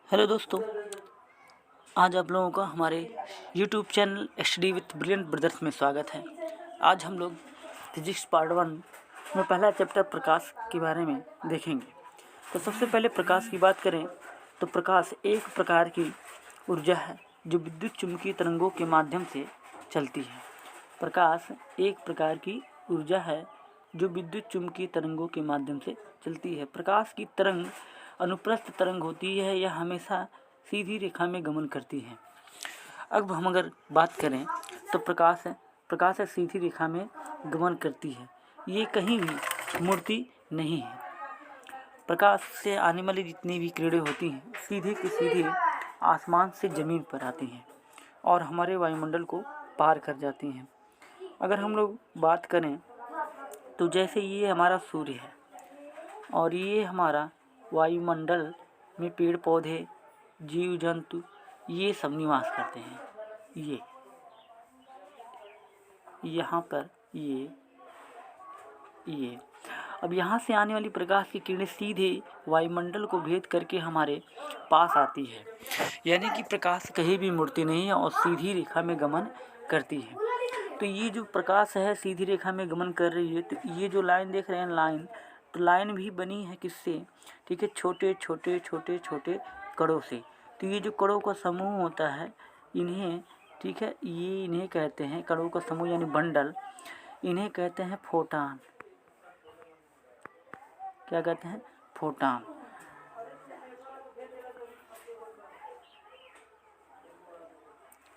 Hello दोस्तों, आज आप लोगों का हमारे YouTube channel study with brilliant brothers में स्वागत है। आज हम लोग फिजिक्स पार्ट 1 में पहला चैप्टर प्रकाश के बारे में देखेंगे। तो सबसे पहले प्रकाश की बात करें तो प्रकाश एक प्रकार की ऊर्जा है जो विद्युत चुम्बकीय तरंगों के माध्यम से चलती है। प्रकाश एक प्रकार की ऊर्जा है जो विद्युत चुम्बकीय तरंगों के माध्यम से चलती है। प्रकाश की तरंग अनुप्रस्थ तरंग होती है, यह हमेशा सीधी रेखा में गमन करती है। अब हम अगर बात करें तो प्रकाश सीधी रेखा में गमन करती है, ये कहीं भी मुड़ती नहीं है। प्रकाश से आने वाली जितनी भी किरणें होती हैं सीधे की सीधे आसमान से ज़मीन पर आती हैं और हमारे वायुमंडल को पार कर जाती हैं। अगर हम लोग बात करें तो जैसे ये हमारा सूर्य है और ये हमारा वायुमंडल में पेड़ पौधे जीव जंतु ये सब निवास करते हैं। ये यहाँ पर ये अब यहाँ से आने वाली प्रकाश की किरणें सीधे वायुमंडल को भेद करके हमारे पास आती है, यानी कि प्रकाश कहीं भी मुड़ती नहीं है और सीधी रेखा में गमन करती है। तो ये जो प्रकाश है सीधी रेखा में गमन कर रही है, तो ये जो लाइन देख रहे हैं तो लाइन भी बनी है किससे? ठीक है, छोटे छोटे छोटे छोटे कणों से। तो ये जो कणों का समूह होता है इन्हें, ठीक है, ये इन्हें कहते हैं कणों का समूह यानी बंडल, इन्हें कहते हैं फोटान। क्या कहते हैं? फोटान।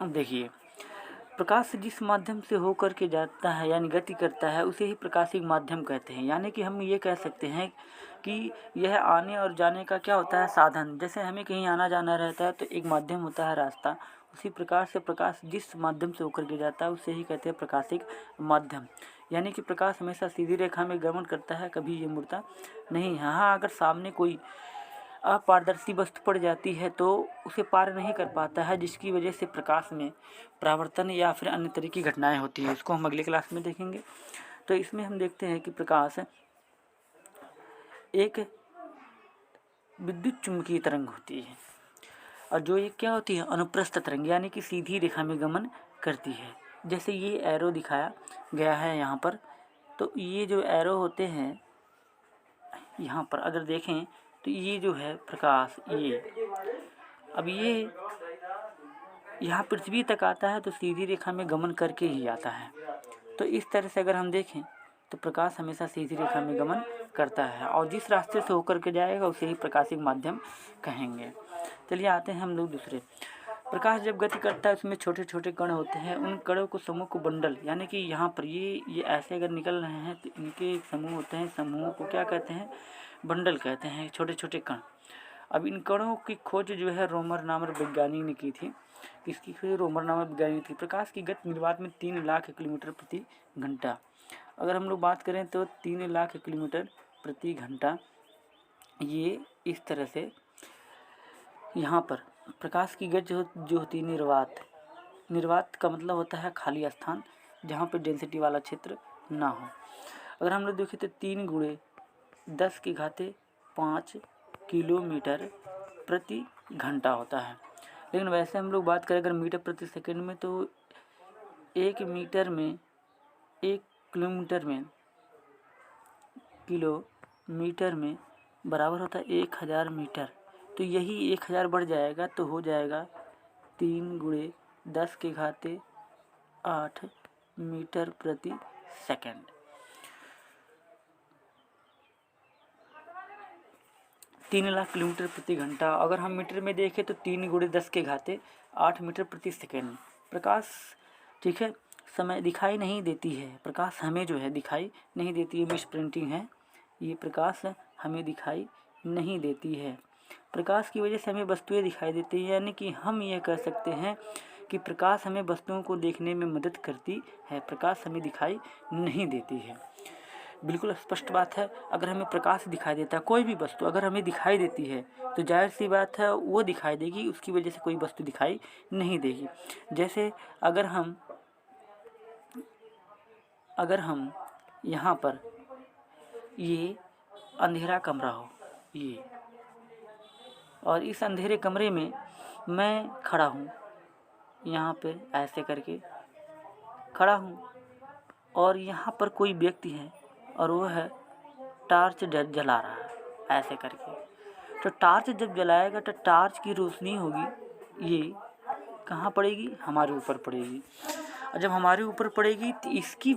अब देखिए, प्रकाश जिस माध्यम से होकर के जाता है यानी गति करता है उसे ही प्रकाशिक माध्यम कहते हैं। यानी कि हम ये कह सकते हैं कि यह आने और जाने का क्या होता है? साधन। जैसे हमें कहीं आना जाना रहता है तो एक माध्यम होता है रास्ता, उसी प्रकार से प्रकाश जिस माध्यम से होकर के जाता है उसे ही कहते हैं प्रकाशिक माध्यम। यानी कि प्रकाश हमेशा सीधी रेखा में गमन करता है, कभी ये मुड़ता नहीं है। हाँ, अगर सामने कोई अपारदर्शी वस्तु पड़ जाती है तो उसे पार नहीं कर पाता है, जिसकी वजह से प्रकाश में परावर्तन या फिर अन्य तरह की घटनाएं होती हैं। इसको हम अगले क्लास में देखेंगे। तो इसमें हम देखते हैं कि प्रकाश एक विद्युत चुम्बकीय तरंग होती है और जो ये क्या होती है? अनुप्रस्थ तरंग, यानी कि सीधी रेखा में गमन करती है। जैसे ये एरो दिखाया गया है यहाँ पर, तो ये जो एरो होते हैं यहाँ पर अगर देखें तो ये जो है प्रकाश, ये अब ये यहाँ पृथ्वी तक आता है तो सीधी रेखा में गमन करके ही आता है। तो इस तरह से अगर हम देखें तो प्रकाश हमेशा सीधी रेखा में गमन करता है और जिस रास्ते से होकर के जाएगा उसे ही प्रकाशिक माध्यम कहेंगे। चलिए आते हैं हम लोग दूसरे। प्रकाश जब गति करता है उसमें छोटे छोटे कण होते हैं, उन कणों को समूह को बंडल, यानी कि यहाँ पर ये ऐसे अगर निकल रहे हैं तो इनके समूह होते हैं, समूह को क्या कहते हैं? बंडल कहते हैं, छोटे छोटे कण। अब इन कणों की खोज जो है रोमर नामक वैज्ञानिक ने की थी। इसकी खोज रोमर नामक वैज्ञानिक थी। प्रकाश की गति निर्वात में 3 लाख किलोमीटर प्रति घंटा। अगर हम लोग बात करें तो 3 लाख किलोमीटर प्रति घंटा, ये इस तरह से यहाँ पर प्रकाश की गति जो होती है निर्वात का मतलब होता है खाली स्थान जहाँ पर डेंसिटी वाला क्षेत्र ना हो। अगर हम लोग देखें तो 3 गुणे 10⁵ किलोमीटर प्रति घंटा होता है। लेकिन वैसे हम लोग बात करें अगर मीटर प्रति सेकंड में तो 1 किलोमीटर में बराबर होता है 1000 मीटर। तो यही 1000 बढ़ जाएगा तो हो जाएगा 3 गुणे 10⁸ मीटर प्रति सेकंड। 3 लाख किलोमीटर प्रति घंटा। अगर हम मीटर में देखें तो 3 गुणे 10⁸ मीटर प्रति सेकंड। प्रकाश, ठीक है, समय दिखाई नहीं देती है। प्रकाश हमें जो है दिखाई नहीं देती है, मिस प्रिंटिंग है, ये प्रकाश हमें दिखाई नहीं देती है। प्रकाश की वजह से हमें वस्तुएं दिखाई देती हैं, यानी कि हम ये कह सकते हैं कि प्रकाश हमें वस्तुओं को देखने में मदद करती है, प्रकाश हमें दिखाई नहीं देती है। बिल्कुल स्पष्ट बात है। अगर हमें प्रकाश दिखाई देता है, कोई भी वस्तु अगर हमें दिखाई देती है तो जाहिर सी बात है वो दिखाई देगी, उसकी वजह से कोई वस्तु दिखाई नहीं देगी। जैसे अगर हम यहाँ पर ये अंधेरा कमरा हो, और इस अंधेरे कमरे में मैं खड़ा हूँ, यहाँ पे ऐसे करके खड़ा हूँ, और यहाँ पर कोई व्यक्ति है और वो है टार्च जला रहा है ऐसे करके। तो टार्च जब जलाएगा तो टार्च की रोशनी होगी, ये कहाँ पड़ेगी, हमारे ऊपर पड़ेगी। और जब हमारे ऊपर पड़ेगी तो इसकी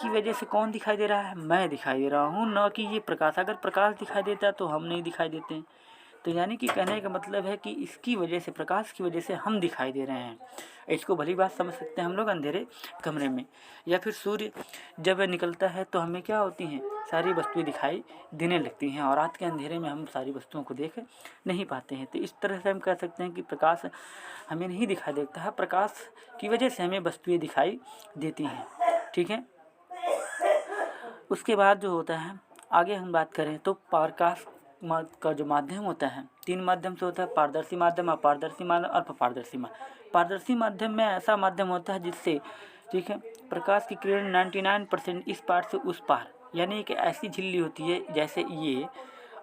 वजह से कौन दिखाई दे रहा है, मैं दिखाई दे रहा हूँ, न कि ये प्रकाश। अगर प्रकाश दिखाई देता तो हम नहीं दिखाई देते। तो यानी कि कहने का मतलब है कि इसकी वजह से, प्रकाश की वजह से हम दिखाई दे रहे हैं। इसको भली बात समझ सकते हैं हम लोग अंधेरे कमरे में। या फिर सूर्य जब निकलता है तो हमें क्या होती हैं, सारी वस्तुएं दिखाई देने लगती हैं, और रात के अंधेरे में हम सारी वस्तुओं को देख नहीं पाते हैं। तो इस तरह से हम कह सकते हैं कि प्रकाश हमें नहीं दिखाई देता है, प्रकाश की वजह से हमें वस्तुएं दिखाई देती हैं। ठीक है। उसके बाद जो होता है, आगे हम बात करें तो प्रकाश का जो माध्यम होता है, 3 माध्यम से होता है: पारदर्शी माध्यम, अपारदर्शी माध्यम, अल्पपारदर्शी माध्यम। पारदर्शी माध्यम में ऐसा माध्यम होता है जिससे, ठीक है, प्रकाश की किरण 99% इस पार से उस पार, यानी एक ऐसी झिल्ली होती है जैसे ये,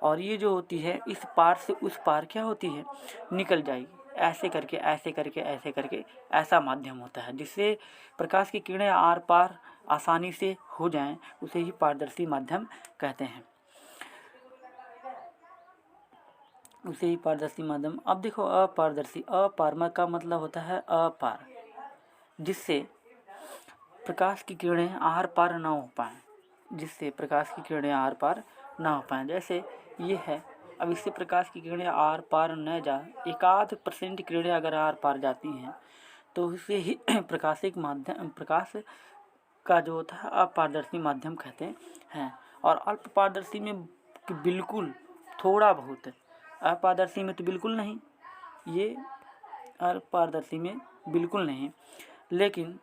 और ये जो होती है इस पार से उस पार क्या होती है, निकल जाएगी, ऐसे करके ऐसे करके ऐसे करके। ऐसा माध्यम होता है जिससे प्रकाश की किरणें आर पार आसानी से हो जाएं, उसे ही पारदर्शी माध्यम कहते हैं, उसे ही पारदर्शी माध्यम। अब देखो अपारदर्शी, अपार का मतलब होता है अपार, जिससे प्रकाश की किरणें आर पार ना हो पाएँ, जिससे प्रकाश की किरणें आर पार ना हो पाएँ। जैसे ये है, अब इससे प्रकाश की किरणें आर पार न जा, 1% किरणें अगर आर पार जाती हैं तो उसे ही प्रकाशिक माध्यम, प्रकाश का जो होता है अपारदर्शी माध्यम कहते हैं। और अल्प पारदर्शी में बिल्कुल थोड़ा बहुत, अपारदर्शी में तो बिल्कुल नहीं, ये अपारदर्शी में बिल्कुल नहीं, लेकिन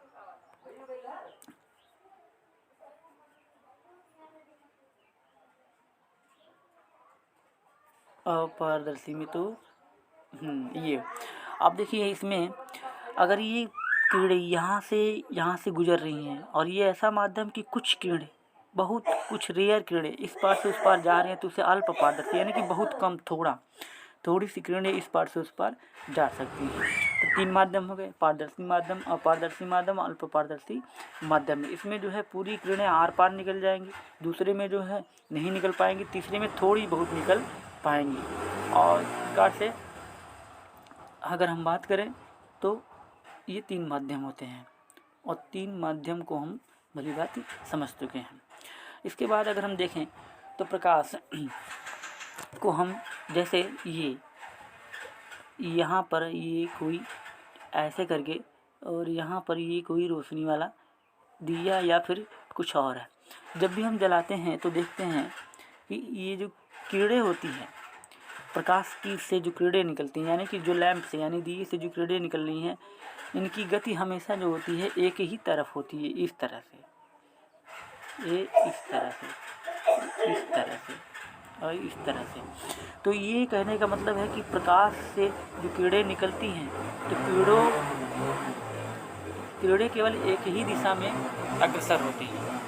अपारदर्शी में तो ये। अब देखिए इसमें अगर ये किरणें यहाँ से गुजर रही हैं, और ये ऐसा माध्यम कि कुछ किरणें, बहुत कुछ रेयर किरणें इस पार से उस पार जा रही हैं, तो उसे अल्प पारदर्शी, यानी कि बहुत कम, थोड़ी सी किरणें इस पार से उस पार जा सकती हैं। तो 3 माध्यम हो गए: पारदर्शी माध्यम, अपारदर्शी माध्यम, अल्प पारदर्शी माध्यम। इसमें जो है पूरी किरणें आर पार निकल जाएंगी, दूसरे में जो है नहीं निकल पाएंगी, तीसरे में थोड़ी बहुत निकल पाएंगी। और इस प्रकार से अगर हम बात करें तो ये 3 माध्यम होते हैं, और 3 माध्यम को हम भली बात समझ चुके हैं। इसके बाद अगर हम देखें तो प्रकाश को हम, जैसे ये यहाँ पर ये कोई ऐसे करके, और यहाँ पर ये कोई रोशनी वाला दिया या फिर कुछ और है, जब भी हम जलाते हैं तो देखते हैं कि ये जो किरणें होती हैं, प्रकाश की से जो किरणें निकलती हैं, यानी कि जो लैंप से, यानी दिए से जो किरणें निकल रही हैं, इनकी गति हमेशा जो होती है एक ही तरफ होती है, इस तरह से, ये इस तरह से, इस तरह से और इस तरह से। तो ये कहने का मतलब है कि प्रकाश से जो किरणें निकलती हैं, तो किरणें केवल एक ही दिशा में अग्रसर होती हैं।